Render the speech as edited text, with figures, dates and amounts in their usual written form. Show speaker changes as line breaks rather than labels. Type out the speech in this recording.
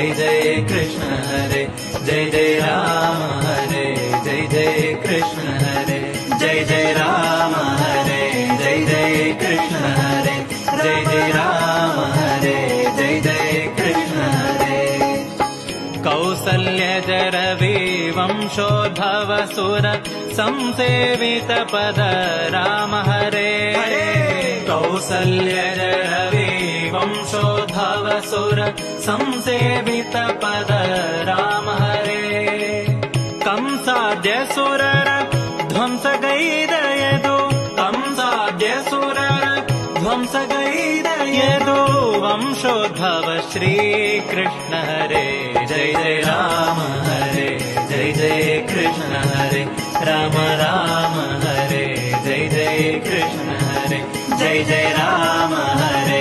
जय जय कृष्ण हरे जय जय राम हरे जय जय कृष्ण हरे जय जय राम हरे जय जय कृष्ण हरे जय जय राम हरे जय जय कृष्ण हरे कौसल्यजरवि वंशोद्भव सुर संसेवित पद राम हरे कौसल्यजरवि वंशोद्भव सुर संसेवित पद राम हरे कंसाद्य सुरर ध्वंसगैदयदु कंसाद्य सुरर ध्वंसगैदयदु वंशोद्भव श्री कृष्ण हरे जय जय राम हरे जय जय कृष्ण हरे राम राम हरे जय जय कृष्ण हरे जय जय राम हरे